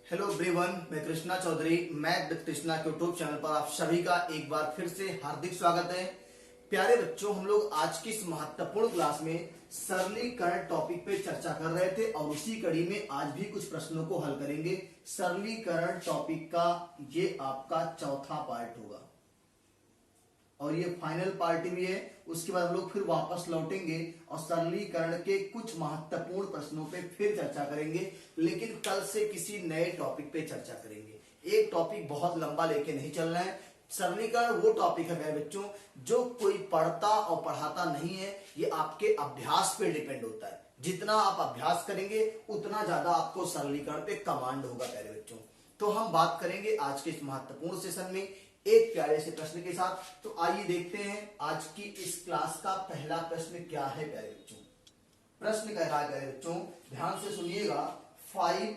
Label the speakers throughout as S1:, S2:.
S1: Hello everyone, मैं Krishna Chaudhary math with Krishna के YouTube channel पर आप सभी का एक बार फिर से हार्दिक स्वागत है। प्यारे बच्चों, हम लोग आज की इस महत्वपूर्ण क्लास में सरलीकरण टॉपिक पे चर्चा कर रहे थे और उसी कड़ी में आज भी कुछ प्रश्नों को हल करेंगे। सरलीकरण टॉपिक का ये आपका चौथा पार्ट होगा और ये फाइनल पार्ट भी है। उसके बाद हम लोग फिर वापस लौटेंगे और सरलीकरण के कुछ महत्वपूर्ण प्रश्नों पे फिर चर्चा करेंगे, लेकिन कल से किसी नए टॉपिक पे चर्चा करेंगे। एक टॉपिक बहुत लंबा लेके नहीं चलना है। सरलीकरण वो टॉपिक है मेरे बच्चों जो कोई पढ़ता और पढ़ाता नहीं है, ये आपके अभ्यास पे डिपेंड होता है। जितना आप अभ्यास करेंगे उतना ज्यादा आपको सरलीकरण पे कमांड होगा प्यारे बच्चों। तो हम बात करेंगे आज के इस महत्वपूर्ण सेशन में एक प्यारे से प्रश्न के साथ। तो आइए देखते हैं आज की इस क्लास का पहला प्रश्न क्या है प्यारे बच्चों। प्रश्न कह रहा है प्यारे बच्चों, ध्यान से सुनिएगा। 5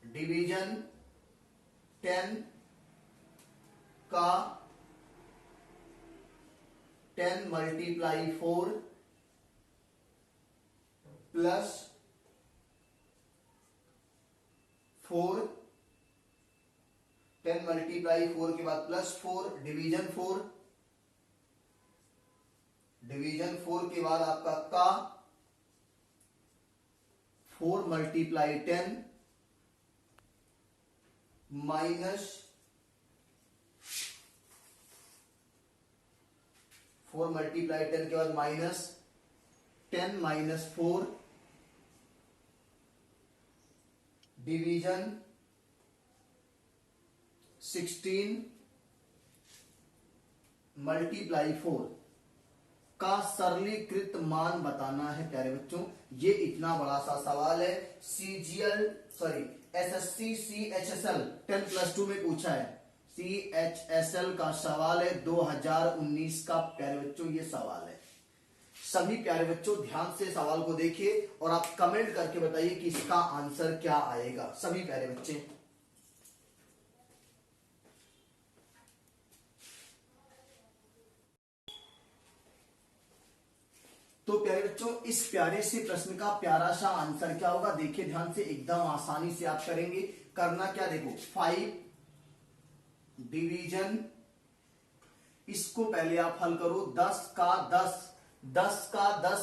S1: डिवीजन 10 का 10 मल्टीप्लाई 4 प्लस 4 10 मल्टीप्लाई 4 के बाद प्लस 4 डिवीजन 4 के बाद आपका का 4 मल्टीप्लाई 10 माइनस 4 मल्टीप्लाई 10 के बाद माइनस 10 माइनस 4 डिवीजन 16 मल्टीप्लाई 4 का सरलीकृत मान बताना है प्यारे बच्चों। ये इतना बड़ा सा सवाल है। एसएससी CHSL 10+2 में पूछा है। CHSL का सवाल है 2019 का प्यारे बच्चों, ये सवाल है। सभी प्यारे बच्चों ध्यान से सवाल को देखिए और आप कमेंट करके बताइए कि इसका आंसर क्या आएगा। सभी प्यारे बच्चे तो प्यारे बच्चों इस प्यारे से प्रश्न का प्यारा सा आंसर क्या होगा, देखिए ध्यान से, एकदम आसानी से आप करेंगे। करना क्या, देखो 5 डिवीजन, इसको पहले आप हल करो। 10 का 10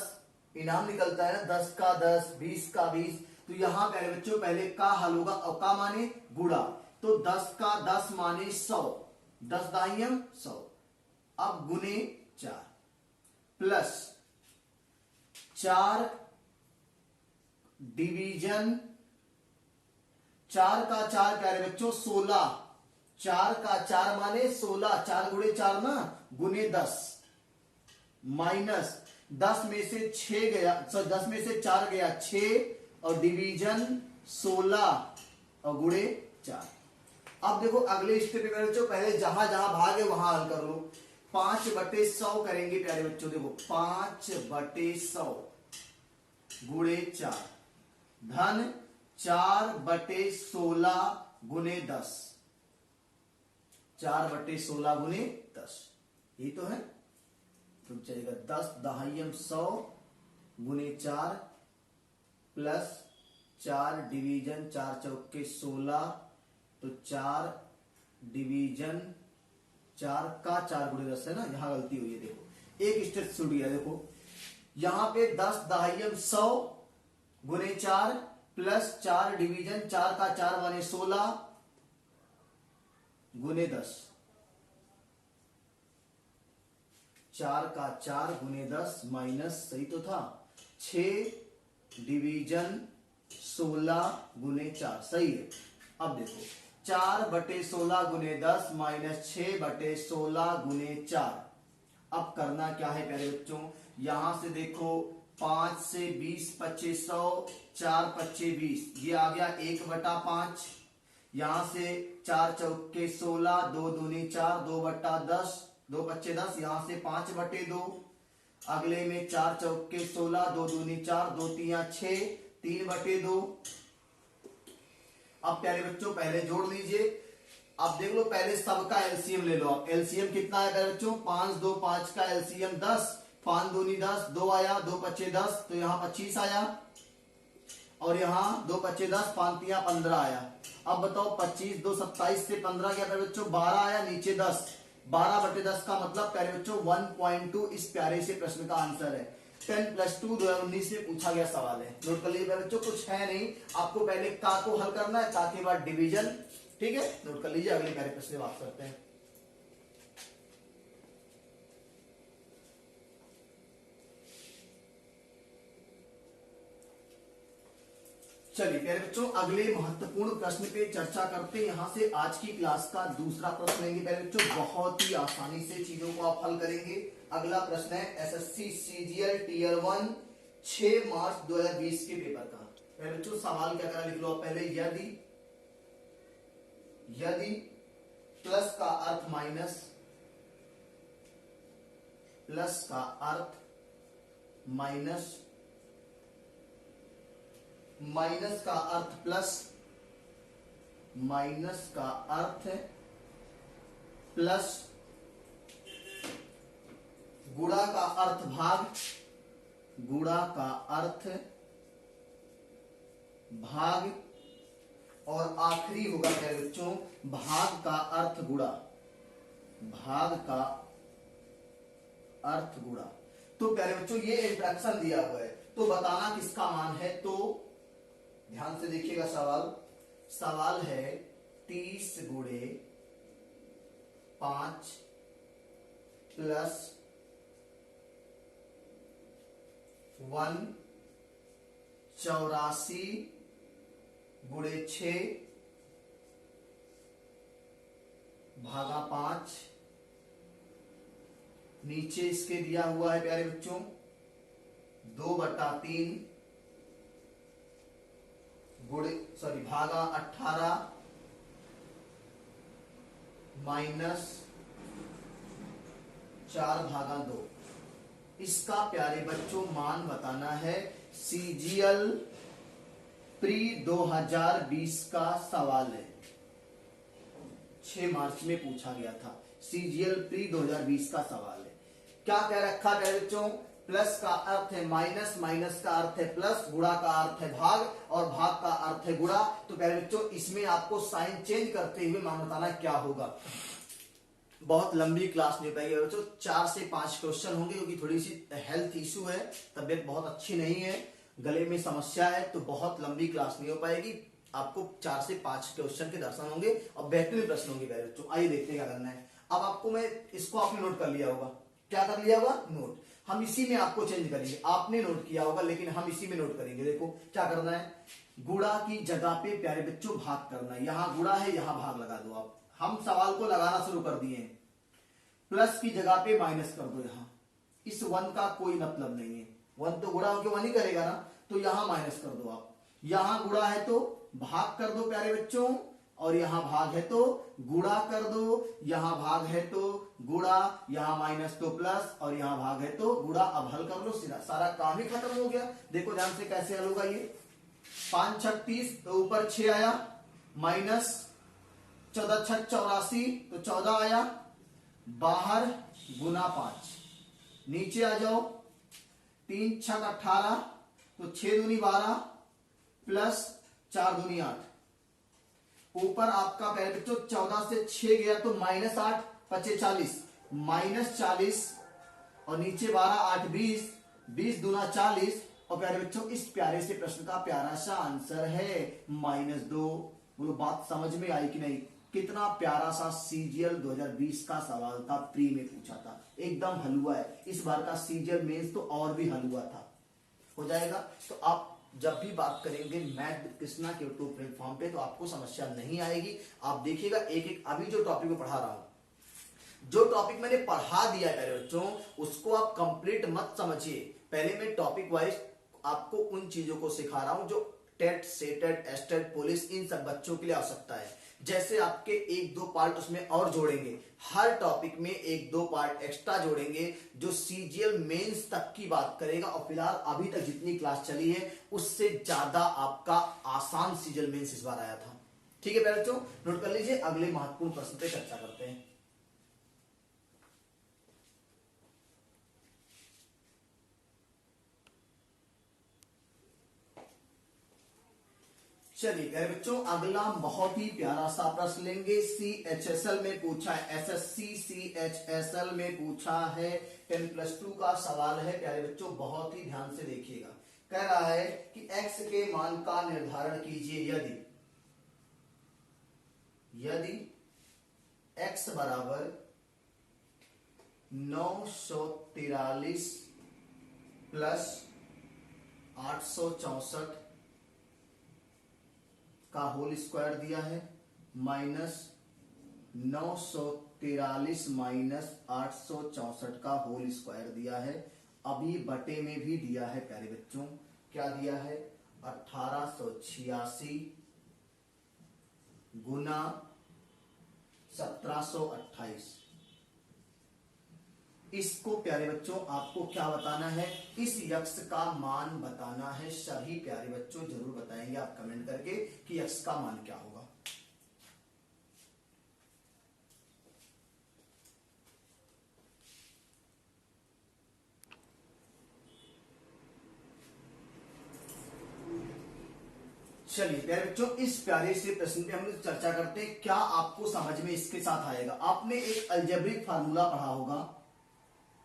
S1: इनाम निकलता है ना, 10 का 10, 20 का 20। तो यहां प्यारे बच्चों पहले का हल होगा और का माने गुणा। तो 10 का 10 माने 100, 10 दाहियम 100। अब गुने 4 प्लस 4 डिवीजन 4 का 4 प्यारे बच्चों 16, 4 का 4 माने 16, 4 गुणे 4 ना, गुने 10 माइनस 10 में से 6 गया, 10 में से 4 गया 6 और डिवीजन 16 और गुणे 4। अब देखो अगले स्टेप पे प्यारे बच्चों, पहले जहां जहां भाग है वहां हल कर लो। 5/100 करेंगे प्यारे बच्चों। देखो 5/100 गुणे 4 धन 4/16 गुणे 10, 4/16 गुणे 10, ये तो है। तो चलेगा 10 दहाइयम 100 गुणे 4 प्लस 4 डिवीजन 4 चौके 16, तो 4 डिवीजन 4 का 4 गुणे 10 है ना, यहां गलती हुई है। देखो एक स्टेप छूट गया। देखो यहां पे 10 दहाइयम 100 गुणे 4 प्लस 4 डिवीजन 4 का 4 माने 16 गुणे 10, 4 का 4 गुणे 10 माइनस, सही तो था, 6 डिवीजन 16 गुणे 4, सही है। अब देखो 4/16 गुणे 10 माइनस 6/16 गुणे 4। अब करना क्या है प्यारे बच्चों, यहां से देखो 5 से 20 2500, 4 25 20, ये आ गया 1/5। यहां से 4 चौके 16, 2 दूनी 4, 2/10, 2 बच्चे 10, यहां से 5/2। अगले में 4 चौके 16, 2 दूनी 4, 2 तिया 6, 3/2। अब प्यारे बच्चों पहले जोड़ लीजिए। अब देख लो, पहले सबका एलसीएम ले लो। आप एलसीएम कितना है प्यारे बच्चों, 5 2 5 का एलसीएम 10, 5 दूनी 10, 2 आया, 2 पच्चे 10, तो यहां 25 आया। और यहाँ 2 पच्चे 10, 5 तिया 15 आया। अब बताओ 25 2 27 से 15 गया प्यारे बच्चों 12 आया, नीचे 10, 12/10 का मतलब प्यारे बच्चों 1.2 इस प्यारे से प्रश्न का आंसर है। 10+2 2019 में पूछा गया सवाल है। नोट कर लीजिए प्यारे बच्चों, कुछ है नहीं, आपको पहले का को हल करना है, का के बाद डिवीजन, ठीक है। नोट कर लीजिए, अगले प्यारे प्रश्न बात करते हैं। चलिए प्यारे बच्चों, अगले महत्वपूर्ण प्रश्न पे चर्चा करते हैं। यहां से आज की क्लास का दूसरा प्रश्न लेंगे प्यारे बच्चों, बहुत ही आसानी से चीजों को आप हल करेंगे। अगला प्रश्न है एसएससी सीजीएल टियर 1 6 मार्च 2020 के पेपर का। प्यारे बच्चों सवाल क्या करा, लिख लो आप पहले, यदि प्लस का अर्थ माइनस, प्लस का अर्थ माइनस, माइनस का अर्थ प्लस, माइनस का अर्थ प्लस, गुणा का अर्थ भाग, गुणा का अर्थ भाग, और आखिरी होगा प्यारे बच्चों भाग का अर्थ गुणा, भाग का अर्थ गुणा। तो प्यारे बच्चों ये इंट्रैक्शन दिया हुआ है, तो बताना किसका मान है। तो ध्यान से देखिएगा सवाल, सवाल है 30 गुणे 5 प्लस 1 84 गुणे 6 भागा 5, नीचे इसके दिया हुआ है प्यारे बच्चों 2/3 गुणे भागा 18 माइनस 4/2। इसका प्यारे बच्चों मान बताना है। सीजीएल प्री 2020 का सवाल है, 6 मार्च में पूछा गया था। सीजीएल प्री 2020 का सवाल है। क्या कह रखा है बच्चों, प्लस का अर्थ है माइनस, माइनस का अर्थ है प्लस, गुणा का अर्थ है भाग, और भाग का अर्थ है गुणा। तो प्यारे बच्चों इसमें आपको साइन चेंज करते हुए मान बताना क्या होगा। बहुत लंबी क्लास नहीं हो पाएगी बच्चों, 4 से 5 क्वेश्चन होंगे, क्योंकि थोड़ी सी हेल्थ इशू है, तबीयत बहुत अच्छी नहीं है, गले में समस्या है, तो बहुत लंबी क्लास नहीं हो पाएगी। आपको 4 से 5 क्वेश्चन के दर्शन होंगे और बेहतरीन प्रश्न होंगे प्यारे बच्चों। आइए देखते हैं क्या करना है। अब आपको मैं इसको आपने नोट कर लिया होगा, क्या कर लिया होगा, नोट। हम इसी में आपको चेंज करेंगे, आपने नोट किया होगा लेकिन हम इसी में नोट करेंगे। देखो क्या करना है, गुणा की जगह पे प्यारे बच्चों भाग करना है। यहां गुणा है, यहां भाग लगा दो आप। हम सवाल को लगाना शुरू कर दिए हैं। प्लस की जगह पे माइनस कर दो। यहां इस 1 का कोई मतलब नहीं है, 1 तो गुणा होकर 1 ही करेगा ना, तो यहां माइनस कर दो आप। यहां गुणा है तो भाग कर दो प्यारे बच्चों, और यहां भाग है तो गुणा कर दो। यहां भाग है तो गुणा, यहां माइनस तो प्लस, और यहां भाग है तो गुणा। अब हल कर लो, सीधा सारा काम ही खत्म हो गया। देखो ध्यान से कैसे हल होगा ये। 5 6 30, तो ऊपर 6 आया, माइनस 14 6 84, तो 14 आया, बाहर गुना 5, नीचे आ जाओ 3 6 18, तो 6 दूनी 12 प्लस 4 दूनी 8। ऊपर आपका प्यारे बच्चों 14 से 6 गया तो -8 25 40, -40, और नीचे 12 8 20, 20 दूना 40। और प्यारे बच्चों इस प्यारे से प्रश्न का प्यारा सा आंसर है -2। बोलो बात समझ में आई कि नहीं। कितना प्यारा सा सीजीएल 2020 का सवाल था, प्री में पूछा था, एकदम हलवा है। इस बार का सीजीएल मेंस तो और भी हलवा था, हो जाएगा। तो आप जब भी बात करेंगे मैथ विद कृष्णा के यूट्यूब प्लेटफॉर्म पे, तो आपको समस्या नहीं आएगी। आप देखिएगा एक एक, अभी जो टॉपिक में पढ़ा रहा हूं, जो टॉपिक मैंने पढ़ा दिया है बच्चों, उसको आप कंप्लीट मत समझिए। पहले मैं टॉपिक वाइज आपको उन चीजों को सिखा रहा हूं जो टेट, सेटेट, एस्टेट, पुलिस, इन सब बच्चों के लिए आवश्यकता है। जैसे आपके 1-2 पार्ट उसमें और जोड़ेंगे, हर टॉपिक में 1-2 पार्ट एक्स्ट्रा जोड़ेंगे, जो सीजीएल मेंस तक की बात करेगा। और फिलहाल अभी तक जितनी क्लास चली है उससे ज्यादा आपका आसान सीजीएल मेंस इस बार आया था। ठीक है बच्चों, नोट कर लीजिए। अगले महत्वपूर्ण प्रश्न पे चर्चा करते हैं। चलिए प्यारे बच्चों, अगला बहुत ही प्यारा सा प्रश्न लेंगे। CHSL में पूछा है, SSC CHSL में पूछा है, 10+2 का सवाल है प्यारे बच्चों, बहुत ही ध्यान से देखिएगा। कह रहा है कि x के मान का निर्धारण कीजिए यदि x बराबर 943 प्लस 864 का होल स्क्वायर दिया है, माइनस 943 माइनस 864 का होल स्क्वायर दिया है। अभी बटे में भी दिया है प्यारे बच्चों, क्या दिया है, 1886 गुना 1728। इसको प्यारे बच्चों आपको क्या बताना है, इस यक्ष का मान बताना है। सभी प्यारे बच्चों जरूर बताएंगे आप कमेंट करके कि यक्ष का मान क्या होगा। चलिए प्यारे बच्चों, इस प्यारे से प्रश्न पे हम लोग चर्चा करते हैं, क्या आपको समझ में इसके साथ आएगा। आपने एक अलजेब्रिक फार्मूला पढ़ा होगा,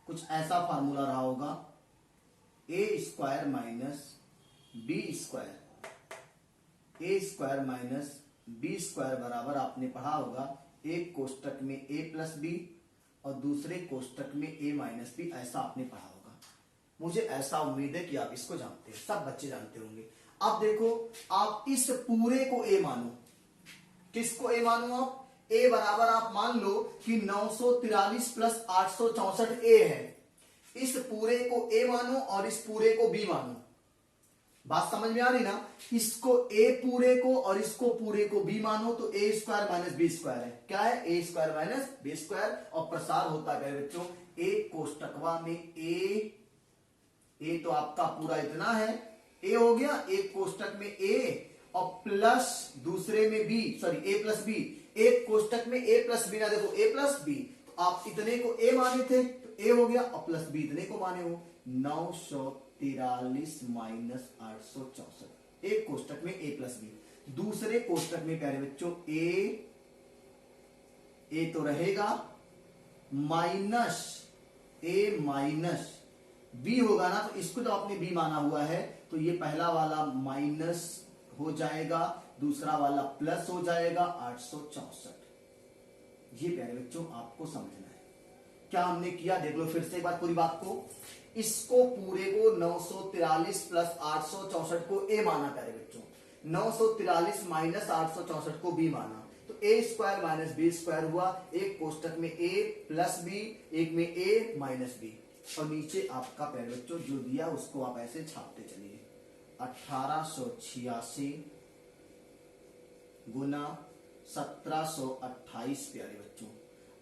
S1: कुछ ऐसा फार्मूला रहा होगा, A square minus B square minus B square बराबर आपने पढ़ा होगा एक कोष्टक में ए प्लस बी और दूसरे कोष्टक में ए माइनस बी, ऐसा आपने पढ़ा होगा। मुझे ऐसा उम्मीद है कि आप इसको जानते हैं, सब बच्चे जानते होंगे। अब देखो, आप इस पूरे को ए मानो। किसको ए मानो आप, ए बराबर आप मान लो कि 943 प्लस 864 ए है। इस पूरे को ए मानो और इस पूरे को बी मानो। बात समझ में आ रही ना, इसको ए पूरे को और इसको पूरे को बी मानो तो ए स्क्वायर माइनस बी स्क्वायर है। क्या है, A square minus B square. और प्रसार होता है बच्चों, एक कोष्टकवा में ए तो आपका पूरा इतना है, ए हो गया, एक कोष्टक में ए और प्लस दूसरे में बी, सॉरी ए प्लस बी, एक कोष्टक में ए प्लस बी, ना देखो ए प्लस बी, तो आप इतने को ए माने थे तो ए हो गया और प्लस बी इतने को माने हो, 943 माइनस 864, एक कोष्टक में ए प्लस बी। दूसरे कोष्टक में प्यारे बच्चों ए तो रहेगा, माइनस ए माइनस बी होगा ना, तो इसको तो आपने बी माना हुआ है, तो ये पहला वाला माइनस हो जाएगा, दूसरा वाला प्लस हो जाएगा 864। ये प्यारे बच्चों आपको समझना है। क्या हमने किया देख लो फिर से एक बार पूरी बात को। इसको पूरे को 943 प्लस 864 को ए माना प्यारे बच्चों, 943 माइनस 864 को बी माना, तो ए स्क्वायर माइनस बी स्क्वायर हुआ। एक कोष्टक में ए प्लस बी, एक में ए माइनस बी, और नीचे आपका प्यारे बच्चों जो दिया उसको आप ऐसे छापते चलिए, 1886 गुना 1728 प्यारे बच्चों।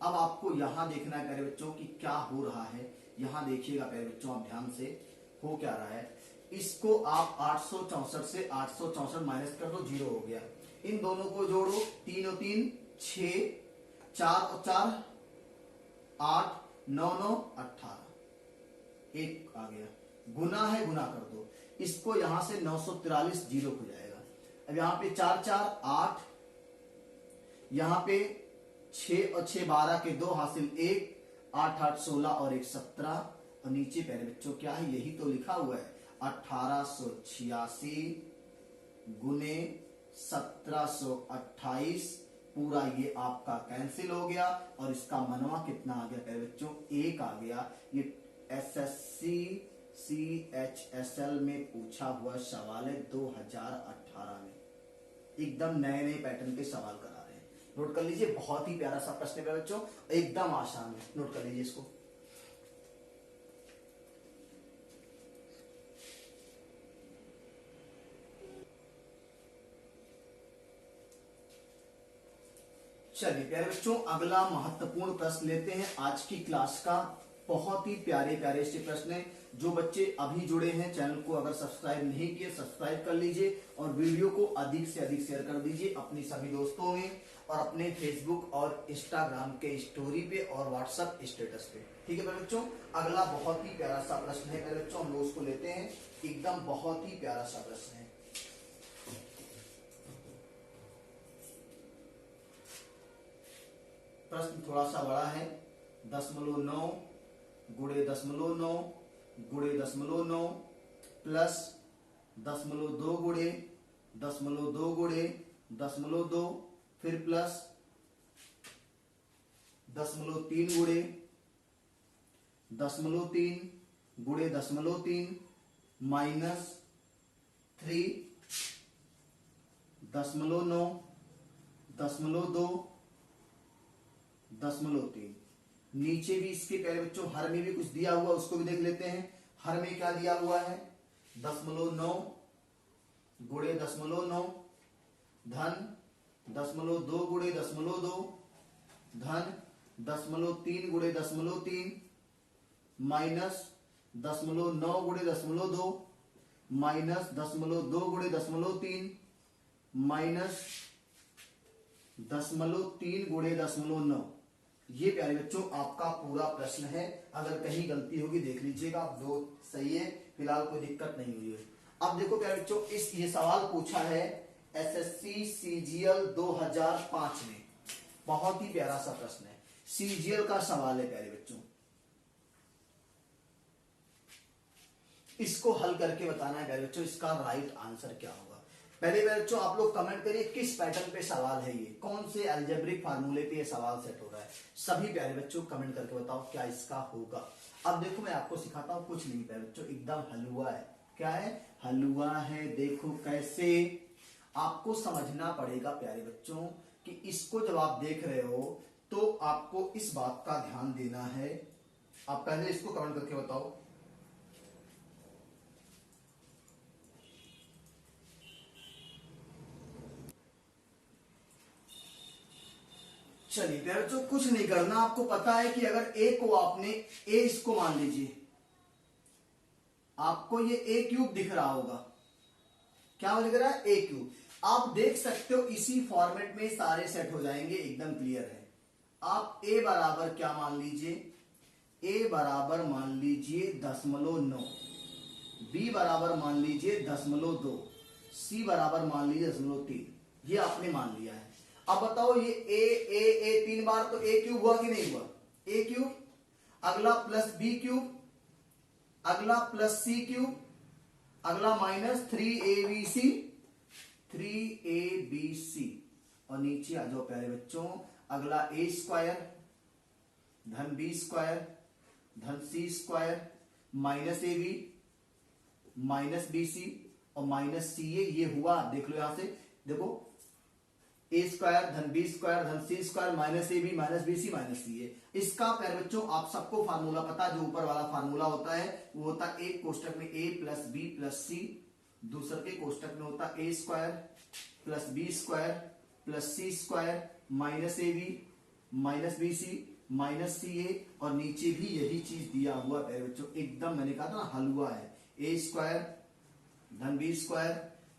S1: अब आपको यहां देखना है प्यारे बच्चों कि क्या हो रहा है। यहां देखिएगा प्यारे बच्चों आप ध्यान से, हो क्या रहा है। इसको आप 864 से 864 माइनस कर दो, 0 हो गया। इन दोनों को जोड़ो, 3 और 3 6, 4 और 4 8, 9 9 18, एक आ गया। गुना है, गुना कर दो, इसको यहां से 943 0 हो जाएगा। अब यहां पे 4 4 8, यहां पे 6 और 6 12 के 2 हासिल 1, 8 8 16 और 1 17, और नीचे प्यारे बच्चों क्या है, यही तो लिखा हुआ है, 1886 गुने 1728। पूरा ये आपका कैंसिल हो गया और इसका मनवा कितना आ गया प्यारे बच्चों, 1 आ गया। ये SSC CHSL में पूछा हुआ सवाल है 2018 में, एकदम नए नए पैटर्न के सवाल करा रहे हैं। नोट कर लीजिए, बहुत ही प्यारा सा प्रश्न है बच्चों, एकदम आसान है, नोट कर लीजिए इसको। चलिए प्यारे बच्चों, अगला महत्वपूर्ण प्रश्न लेते हैं आज की क्लास का। बहुत ही प्यारे प्यारे से प्रश्न है। जो बच्चे अभी जुड़े हैं चैनल को अगर सब्सक्राइब नहीं किए, सब्सक्राइब कर लीजिए और वीडियो को अधिक से अधिक शेयर कर दीजिए अपनी सभी दोस्तों में, और अपने फेसबुक और इंस्टाग्राम के स्टोरी पे और व्हाट्सएप स्टेटस पे। ठीक है प्यारे बच्चों, अगला बहुत ही प्यारा सा प्रश्न है प्यारे बच्चों, हम लोग उसको लेते हैं। एकदम बहुत ही प्यारा सा प्रश्न है। प्रश्न थोड़ा सा बड़ा है। 0.9 गुणे 0.9 गुणे 0.9 प्लस 0.2 गुणे 0.2 गुणे 0.2 फिर प्लस 0.3 गुणे 0.3 गुणे 0.3 माइनस 3 0.9 0.2 0.3। नीचे भी इसके पहले बच्चों हर में भी कुछ दिया हुआ, उसको भी देख लेते हैं। हर में क्या दिया हुआ है? 0.9 गुणे 0.9 धन 0.2 गुणे 0.2 धन 0.3 गुणे 0.3 माइनस 0.9 गुणे 0.2 माइनस 0.2 गुणे 0.3 माइनस 0.3 गुणे 0.9। ये प्यारे बच्चों आपका पूरा प्रश्न है। अगर कहीं गलती होगी देख लीजिएगा, आप दो सही है, फिलहाल कोई दिक्कत नहीं हुई है। अब देखो प्यारे बच्चों, ये सवाल पूछा है एसएससी सीजीएल 2005 में। बहुत ही प्यारा सा प्रश्न है, सीजीएल का सवाल है प्यारे बच्चों। इसको हल करके बताना है प्यारे बच्चों, इसका राइट आंसर क्या होगा। पहले बच्चों आप लोग कमेंट करिए किस पैटर्न पे सवाल है, ये कौन से अलजेब्रिक फार्मूले पे ये सवाल सेट हो रहा है। सभी प्यारे बच्चों कमेंट करके बताओ क्या इसका होगा। अब देखो मैं आपको सिखाता हूं, कुछ नहीं प्यारे बच्चों, एकदम हलवा है। क्या है? हलवा है। देखो कैसे, आपको समझना पड़ेगा प्यारे बच्चों कि इसको जब आप देख रहे हो तो आपको इस बात का ध्यान देना है। आप पहले इसको कमेंट करके बताओ। चलिए प्यारे बच्चों, कुछ नहीं करना, आपको पता है कि अगर ए को आपने इसको मान लीजिए, आपको ये ए क्यूब दिख रहा होगा। क्या दिख रहा है? ए क्यूब। आप देख सकते हो इसी फॉर्मेट में सारे सेट हो जाएंगे, एकदम क्लियर है। आप ए बराबर क्या मान लीजिए? ए बराबर मान लीजिए 0.9, बी बराबर मान लीजिए 0.2, सी बराबर मान लीजिए 0.3। ये आपने मान लिया है। अब बताओ ये ए 3 बार तो ए क्यूब हुआ कि नहीं हुआ? ए क्यूब, अगला प्लस बी क्यूब, अगला प्लस सी क्यूब, अगला माइनस 3abc, 3abc और नीचे आ जाओ प्यारे बच्चों, अगला ए स्क्वायर धन बी स्क्वायर धन C square minus A B minus B C और माइनस सी ए। ये हुआ, देख लो यहां से, देखो ए स्क्वायर धन बी स्क्वायर धन C square minus A B minus B C minus C A. इसका प्यारे बच्चों आप सबको फार्मूला पता है, जो ऊपर वाला फार्मूला होता है वो होता है एक कोष्टक में A plus B plus C, दूसरे के कोष्टक में होता है A square plus B square plus C square minus A B minus B C minus C A और नीचे भी यही चीज दिया हुआ प्यारे बच्चों, एकदम मैंने कहा था ना हलवा है। ए स्क्वायर धन बी स्क्वायर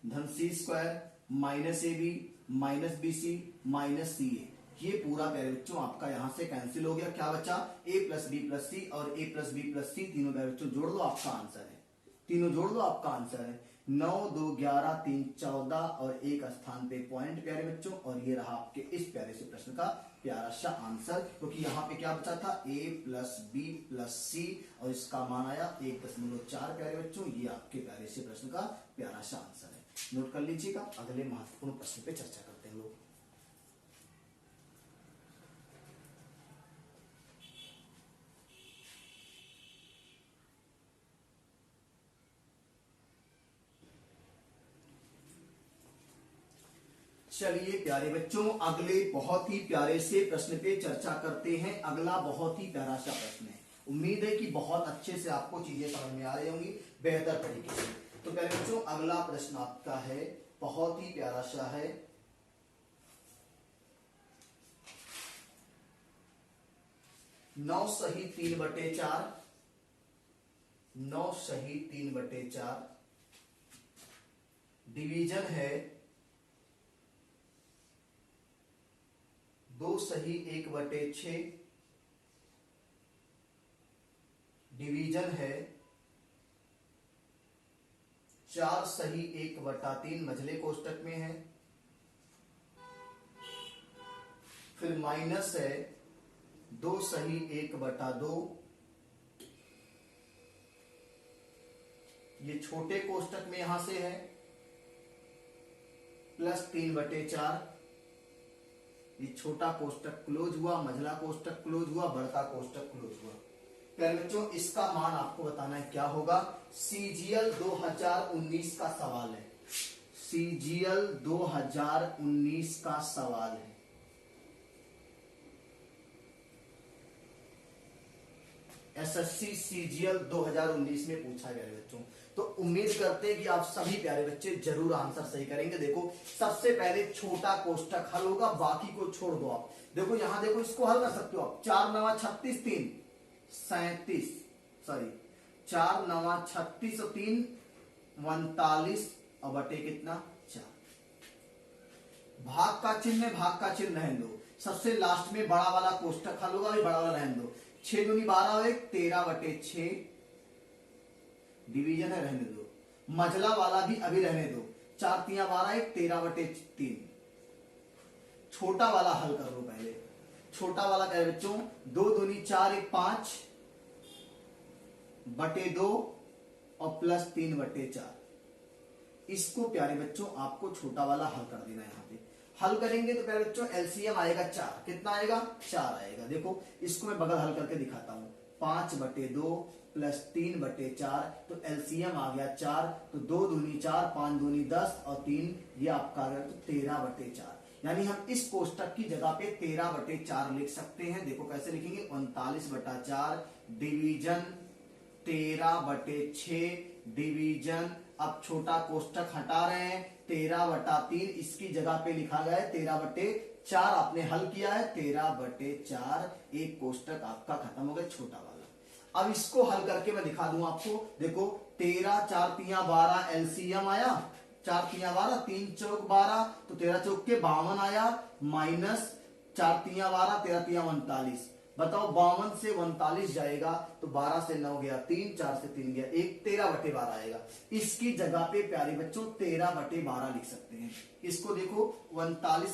S1: धन C square minus A B minus B C minus C A. ये पूरा प्यारे बच्चों आपका यहां से कैंसिल हो गया। क्या बचा? ए प्लस बी प्लस सी और ए प्लस बी प्लस सी, तीनों प्यारे बच्चों जोड़ दो, आपका आंसर है। तीनों जोड़ दो, आपका आंसर है 9 2 11 3 14 और एक स्थान पे पॉइंट प्यारे बच्चों। और ये रहा आपके इस प्यारे से प्रश्न का प्यारा सा आंसर, क्योंकि यहाँ पे क्या बचा था? ए प्लस बी प्लस सी और इसका मान आया 1.4 प्यारे बच्चों। ये आपके प्यारे से प्रश्न का प्यारा सा आंसर है। नोट कर लीजिएगा, अगले महत्वपूर्ण प्रश्न पे चर्चा करते हैं लोग। चलिए प्यारे बच्चों, अगले बहुत ही प्यारे से प्रश्न पे चर्चा करते हैं। अगला बहुत ही प्यारा सा प्रश्न है, उम्मीद है कि बहुत अच्छे से आपको चीजें समझ में आ रही होंगी बेहतर तरीके से। तो प्यारे बच्चों अगला प्रश्न आपका है, बहुत ही प्यारा सा है। 9 सही 3/4, 9 सही 3/4 डिवीजन है 2 सही 1/6, डिवीजन है 4 सही 1/3, मझले कोष्टक में है। फिर माइनस है 2 सही 1/2, ये छोटे कोष्टक में यहां से है, प्लस 3/4, ये छोटा कोष्टक क्लोज हुआ, मझला कोष्टक क्लोज हुआ, बड़का कोष्टक क्लोज हुआ। प्यारे बच्चों, इसका मान आपको बताना है क्या होगा। सीजीएल 2019 का सवाल है, सीजीएल 2019 का सवाल है। एसएससी सीजीएल 2019 में पूछा गया है बच्चों। तो उम्मीद करते हैं कि आप सभी प्यारे बच्चे जरूर आंसर सही करेंगे। देखो सबसे पहले छोटा कोष्टक हल होगा, बाकी को छोड़ दो आप। देखो यहां देखो, इसको हल कर सकते हो आप। 4 9 36 3 37, सॉरी 4 9 36 और 3 39 और बटे कितना 4। भाग का चिन्ह है, भाग का चिन्ह रहने दो। सबसे लास्ट में बड़ा वाला कोष्टक हल होगा, भी बड़ा वाला रहने दो। 6 दूनी 12 और 1 13/6, डिवीजन है रहने दो। मझला वाला भी अभी रहने दो, 4 3 12 1 13/3। छोटा वाला हल कर लो पहले। छोटा वाला क्या है बच्चों, 2 दूनी 4 1 5 बटे 2 और प्लस 3/4। इसको प्यारे बच्चों आपको छोटा वाला हल कर देना है। यहाँ पे हल करेंगे तो प्यारे बच्चों एलसीएम आएगा 4। कितना आएगा 4 आएगा। देखो इसको मैं बगल हल करके दिखाता हूं। 5/2 प्लस 3/4, तो एलसीएम आ गया 4। तो 2 दूनी 4 5 दूनी 10 और 3 ये आपका आ गया तो 13/4। यानी हम इस कोष्टक की जगह पे 13/4 लिख सकते हैं। देखो कैसे लिखेंगे, 39/4 डिवीजन 13/6 डिवीजन। अब छोटा कोष्टक हटा रहे हैं, 13/3 इसकी जगह पे लिखा गया है 13/4। आपने हल किया है 13/4। एक कोष्टक आपका खत्म हो गया छोटा वाला। अब इसको हल करके मैं दिखा दूं आपको। देखो 13 4 3 12 एलसीएम आया, 4 3 12 3 चौक 12, तो 13 चौक के 52 आया, माइनस 4 3 12 13 3 39। बताओ 52 से 39 जाएगा तो 12 से 9 गया 3, 4 से 3 गया 1, 13/12 आएगा। इसकी जगह पे प्यारे बच्चों 13/12 लिख सकते हैं। इसको देखो 39